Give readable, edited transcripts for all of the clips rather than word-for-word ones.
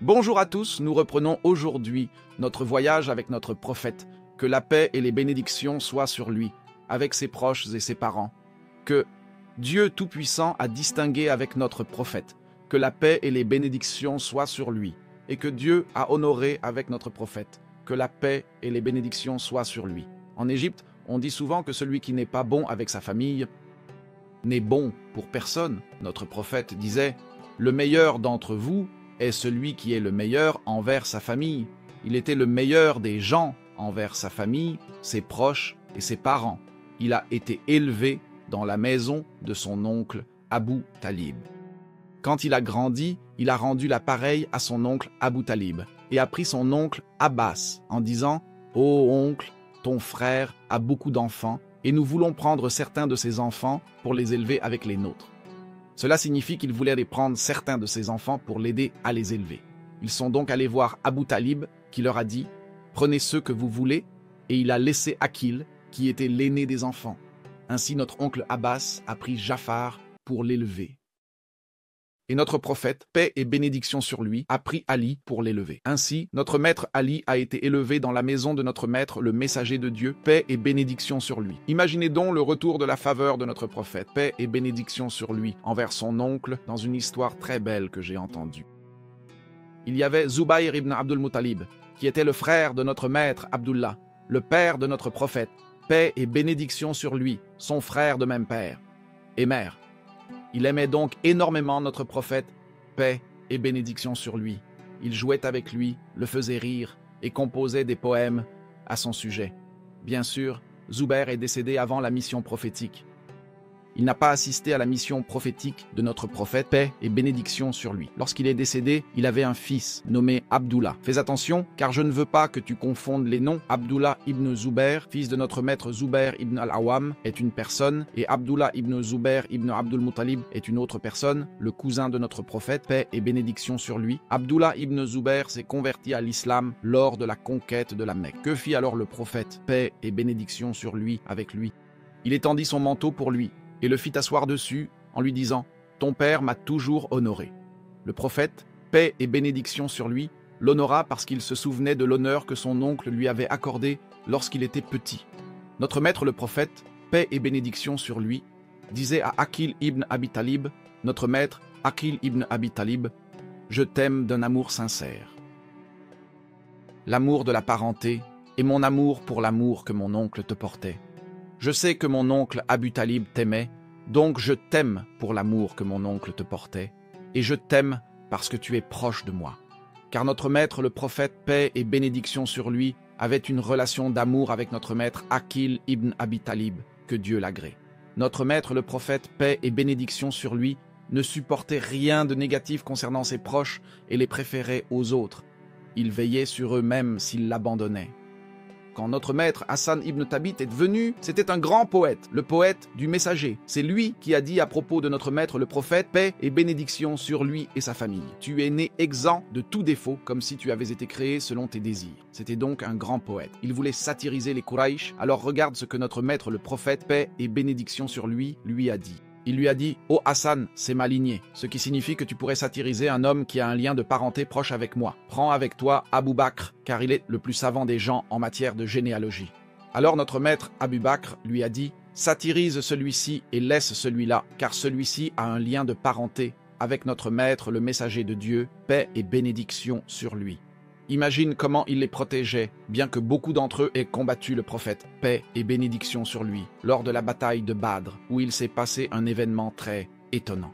Bonjour à tous, nous reprenons aujourd'hui notre voyage avec notre prophète. Que la paix et les bénédictions soient sur lui, avec ses proches et ses parents. Que Dieu Tout-Puissant a distingué avec notre prophète. Que la paix et les bénédictions soient sur lui, et que Dieu a honoré avec notre prophète. Que la paix et les bénédictions soient sur lui. En Égypte, on dit souvent que celui qui n'est pas bon avec sa famille n'est bon pour personne. Notre prophète disait « Le meilleur d'entre vous est celui qui est le meilleur envers sa famille. » Il était le meilleur des gens envers sa famille, ses proches et ses parents. Il a été élevé dans la maison de son oncle Abu Talib. Quand il a grandi, il a rendu l'appareil à son oncle Abu Talib et a pris son oncle Abbas en disant « Ô oncle, ton frère a beaucoup d'enfants et nous voulons prendre certains de ses enfants pour les élever avec les nôtres. » Cela signifie qu'il voulait les prendre certains de ses enfants pour l'aider à les élever. Ils sont donc allés voir Abu Talib qui leur a dit « Prenez ceux que vous voulez » et il a laissé Aqil qui était l'aîné des enfants. Ainsi notre oncle Abbas a pris Jafar pour l'élever. Et notre prophète, paix et bénédiction sur lui, a pris Ali pour l'élever. Ainsi, notre maître Ali a été élevé dans la maison de notre maître, le messager de Dieu, paix et bénédiction sur lui. Imaginez donc le retour de la faveur de notre prophète, paix et bénédiction sur lui, envers son oncle, dans une histoire très belle que j'ai entendue. Il y avait Zubayr ibn Abdul Muttalib, qui était le frère de notre maître Abdullah, le père de notre prophète, paix et bénédiction sur lui, son frère de même père et mère. Il aimait donc énormément notre prophète, paix et bénédiction sur lui. Il jouait avec lui, le faisait rire et composait des poèmes à son sujet. Bien sûr, Zubayr est décédé avant la mission prophétique. Il n'a pas assisté à la mission prophétique de notre prophète, paix et bénédiction sur lui. Lorsqu'il est décédé, il avait un fils nommé Abdullah. Fais attention, car je ne veux pas que tu confondes les noms. Abdullah ibn Zubayr, fils de notre maître Zubayr ibn al-Awwam, est une personne, et Abdullah ibn Zubayr ibn Abdul Muttalib est une autre personne, le cousin de notre prophète, paix et bénédiction sur lui. Abdullah ibn Zubayr s'est converti à l'islam lors de la conquête de la Mecque. Que fit alors le prophète, paix et bénédiction sur lui, avec lui? Il étendit son manteau pour lui, et le fit asseoir dessus en lui disant « Ton père m'a toujours honoré ». Le prophète, paix et bénédiction sur lui, l'honora parce qu'il se souvenait de l'honneur que son oncle lui avait accordé lorsqu'il était petit. Notre maître le prophète, paix et bénédiction sur lui, disait à Aqil ibn Abi Talib, notre maître Aqil ibn Abi Talib, « Je t'aime d'un amour sincère ». L'amour de la parenté et mon amour pour l'amour que mon oncle te portait. Je sais que mon oncle Abu Talib t'aimait, donc je t'aime pour l'amour que mon oncle te portait, et je t'aime parce que tu es proche de moi. Car notre maître, le prophète, paix et bénédiction sur lui, avait une relation d'amour avec notre maître Aqil ibn Abi Talib, que Dieu l'agrée. Notre maître, le prophète, paix et bénédiction sur lui, ne supportait rien de négatif concernant ses proches et les préférait aux autres. Il veillait sur eux-mêmes s'ils l'abandonnaient. Quand notre maître Hassan ibn Thabit est venu, c'était un grand poète, le poète du messager. C'est lui qui a dit à propos de notre maître le prophète, paix et bénédiction sur lui et sa famille. Tu es né exempt de tout défaut, comme si tu avais été créé selon tes désirs. C'était donc un grand poète. Il voulait satiriser les Quraysh, alors regarde ce que notre maître le prophète, paix et bénédiction sur lui a dit. Il lui a dit « Oh Hassan, c'est ma lignée », ce qui signifie que tu pourrais satiriser un homme qui a un lien de parenté proche avec moi. Prends avec toi Abu Bakr, car il est le plus savant des gens en matière de généalogie. Alors notre maître Abu Bakr lui a dit « Satirise celui-ci et laisse celui-là, car celui-ci a un lien de parenté avec notre maître le messager de Dieu, paix et bénédiction sur lui. » Imagine comment il les protégeait, bien que beaucoup d'entre eux aient combattu le prophète, paix et bénédiction sur lui, lors de la bataille de Badr, où il s'est passé un événement très étonnant.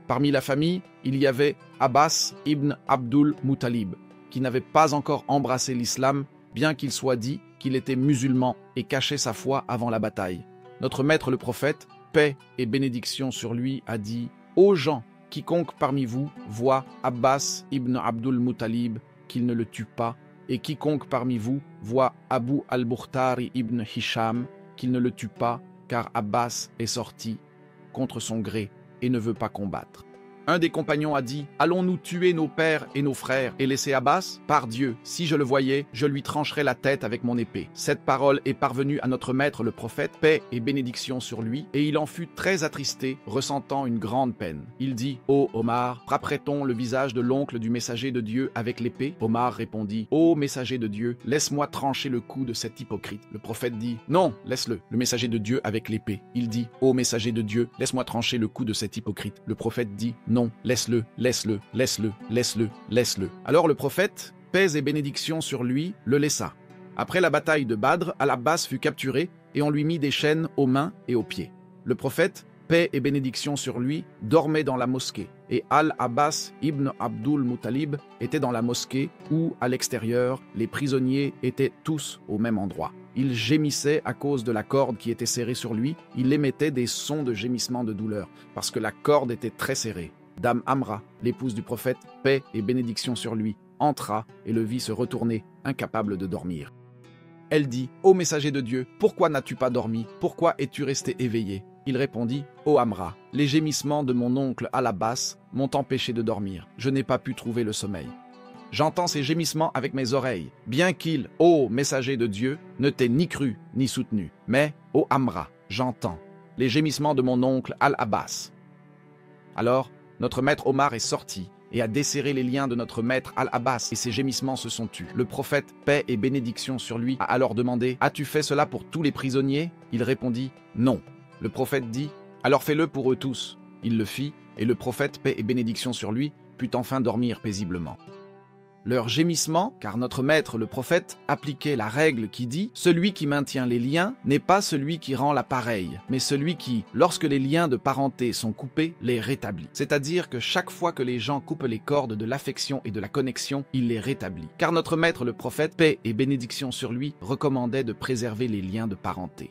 Parmi la famille, il y avait Abbas ibn Abdul Muttalib, qui n'avait pas encore embrassé l'islam, bien qu'il soit dit qu'il était musulman et cachait sa foi avant la bataille. Notre maître le prophète, paix et bénédiction sur lui, a dit « Ô gens, quiconque parmi vous voit Abbas ibn Abdul Muttalib, qu'il ne le tue pas, et quiconque parmi vous voit Abu al-Bukhtari ibn Hisham, qu'il ne le tue pas, car Abbas est sorti contre son gré et ne veut pas combattre. Un des compagnons a dit « Allons-nous tuer nos pères et nos frères et laisser Abbas? Par Dieu, si je le voyais, je lui trancherais la tête avec mon épée. » Cette parole est parvenue à notre maître le prophète, paix et bénédiction sur lui, et il en fut très attristé, ressentant une grande peine. Il dit « Ô Omar, frapperait-on le visage de l'oncle du messager de Dieu avec l'épée ?» Omar répondit « Ô messager de Dieu, laisse-moi trancher le cou de cet hypocrite. » Le prophète dit « Non, laisse-le. » Le messager de Dieu avec l'épée. Il dit « Ô messager de Dieu, laisse-moi trancher le cou de cet hypocrite. » Le prophète dit « Non, laisse-le, laisse-le, laisse-le, laisse-le, laisse-le. » Alors le prophète, paix et bénédiction sur lui, le laissa. Après la bataille de Badr, Al-Abbas fut capturé et on lui mit des chaînes aux mains et aux pieds. Le prophète, paix et bénédiction sur lui, dormait dans la mosquée et Al-Abbas ibn Abdul Muttalib était dans la mosquée où, à l'extérieur, les prisonniers étaient tous au même endroit. Il gémissait à cause de la corde qui était serrée sur lui, il émettait des sons de gémissement de douleur parce que la corde était très serrée. Dame Amra, l'épouse du prophète, paix et bénédiction sur lui, entra et le vit se retourner, incapable de dormir. Elle dit « Ô messager de Dieu, pourquoi n'as-tu pas dormi? Pourquoi es-tu resté éveillé ?» Il répondit « Ô Amra, les gémissements de mon oncle Al-Abbas m'ont empêché de dormir. Je n'ai pas pu trouver le sommeil. J'entends ces gémissements avec mes oreilles, bien qu'il, ô messager de Dieu, ne t'ait ni cru ni soutenu. Mais, ô Amra, j'entends les gémissements de mon oncle Al-Abbas. » Alors, notre maître Omar est sorti et a desserré les liens de notre maître Al-Abbas et ses gémissements se sont tus. Le prophète, paix et bénédiction sur lui, a alors demandé « As-tu fait cela pour tous les prisonniers ?» Il répondit « Non. » Le prophète dit « Alors fais-le pour eux tous. » Il le fit et le prophète, paix et bénédiction sur lui, put enfin dormir paisiblement. Leurs gémissements, car notre maître le prophète appliquait la règle qui dit « Celui qui maintient les liens n'est pas celui qui rend l'appareil, mais celui qui, lorsque les liens de parenté sont coupés, les rétablit. » C'est-à-dire que chaque fois que les gens coupent les cordes de l'affection et de la connexion, il les rétablit. Car notre maître le prophète, paix et bénédiction sur lui, recommandait de préserver les liens de parenté.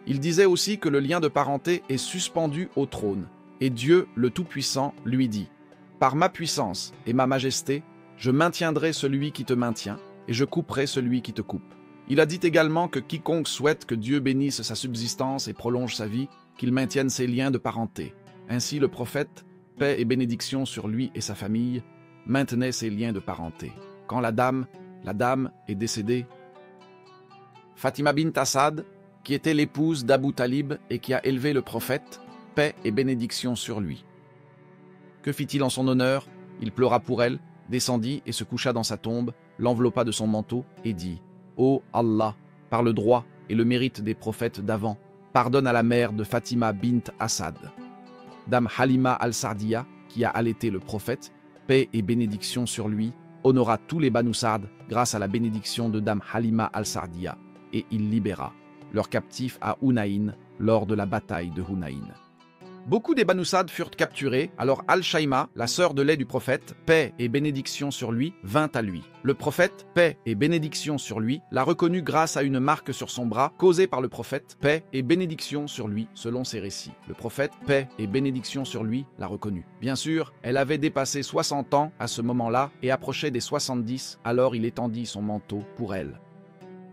Il disait aussi que le lien de parenté est suspendu au trône, et Dieu, le Tout-Puissant, lui dit « Par ma puissance et ma majesté, je maintiendrai celui qui te maintient, et je couperai celui qui te coupe. » Il a dit également que quiconque souhaite que Dieu bénisse sa subsistance et prolonge sa vie, qu'il maintienne ses liens de parenté. Ainsi le prophète, paix et bénédiction sur lui et sa famille, maintenait ses liens de parenté. Quand la dame est décédée, Fatima bint Asad, qui était l'épouse d'Abu Talib et qui a élevé le prophète, paix et bénédiction sur lui. Que fit-il en son honneur? Il pleura pour elle, descendit et se coucha dans sa tombe, l'enveloppa de son manteau et dit « Ô Allah, par le droit et le mérite des prophètes d'avant, pardonne à la mère de Fatima bint Asad. » Dame Halima al-Sardiya, qui a allaité le prophète, paix et bénédiction sur lui, honora tous les Banu Sa'd grâce à la bénédiction de Dame Halima al-Sardiya, et il libéra leurs captifs à Hunayn lors de la bataille de Hunayn. Beaucoup des Banu Sa'd furent capturés, alors Al-Shaima, la sœur de lait du prophète, paix et bénédiction sur lui, vint à lui. Le prophète, paix et bénédiction sur lui, l'a reconnue grâce à une marque sur son bras, causée par le prophète, paix et bénédiction sur lui, selon ses récits. Le prophète, paix et bénédiction sur lui, l'a reconnue. Bien sûr, elle avait dépassé 60 ans à ce moment-là et approchait des 70, alors il étendit son manteau pour elle.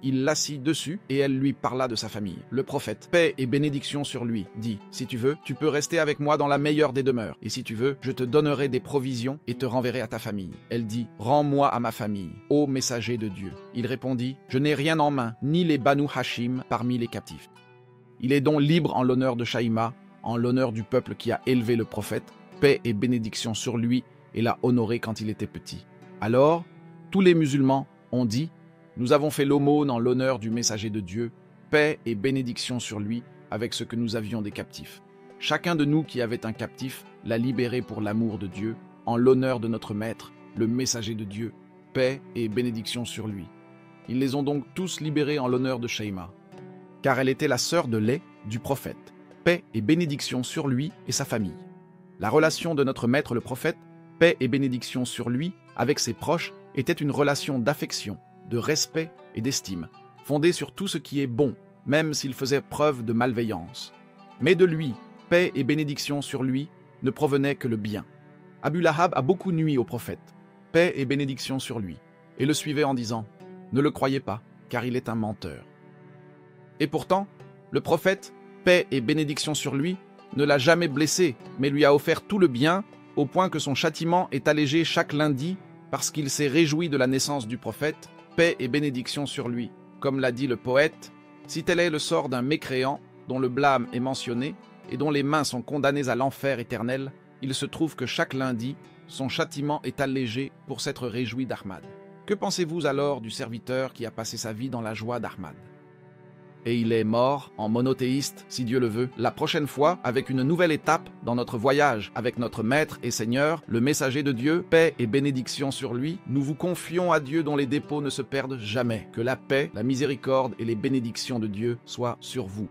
Il l'assit dessus et elle lui parla de sa famille. Le prophète, paix et bénédiction sur lui, dit « Si tu veux, tu peux rester avec moi dans la meilleure des demeures. Et si tu veux, je te donnerai des provisions et te renverrai à ta famille. » Elle dit « Rends-moi à ma famille, ô messager de Dieu. » Il répondit « Je n'ai rien en main, ni les Banu Hashim parmi les captifs. » Il est donc libre en l'honneur de Shaïma, en l'honneur du peuple qui a élevé le prophète, paix et bénédiction sur lui et l'a honoré quand il était petit. Alors, tous les musulmans ont dit « Nous avons fait l'aumône en l'honneur du messager de Dieu, paix et bénédiction sur lui, avec ce que nous avions des captifs. Chacun de nous qui avait un captif l'a libéré pour l'amour de Dieu, en l'honneur de notre maître, le messager de Dieu, paix et bénédiction sur lui. Ils les ont donc tous libérés en l'honneur de Shaïma, car elle était la sœur de lait du prophète, paix et bénédiction sur lui et sa famille. La relation de notre maître le prophète, paix et bénédiction sur lui, avec ses proches, était une relation d'affection, de respect et d'estime, fondée sur tout ce qui est bon, même s'il faisait preuve de malveillance. Mais de lui, paix et bénédiction sur lui, ne provenait que le bien. Abu Lahab a beaucoup nui au prophète, paix et bénédiction sur lui, et le suivait en disant « Ne le croyez pas, car il est un menteur. » Et pourtant, le prophète, paix et bénédiction sur lui, ne l'a jamais blessé, mais lui a offert tout le bien au point que son châtiment est allégé chaque lundi parce qu'il s'est réjoui de la naissance du prophète, paix et bénédiction sur lui. Comme l'a dit le poète, si tel est le sort d'un mécréant, dont le blâme est mentionné, et dont les mains sont condamnées à l'enfer éternel, il se trouve que chaque lundi, son châtiment est allégé pour s'être réjoui d'Ahmad. Que pensez-vous alors du serviteur qui a passé sa vie dans la joie d'Ahmad? Et il est mort en monothéiste, si Dieu le veut, la prochaine fois avec une nouvelle étape dans notre voyage avec notre Maître et Seigneur, le messager de Dieu, paix et bénédiction sur lui. Nous vous confions à Dieu dont les dépôts ne se perdent jamais. Que la paix, la miséricorde et les bénédictions de Dieu soient sur vous.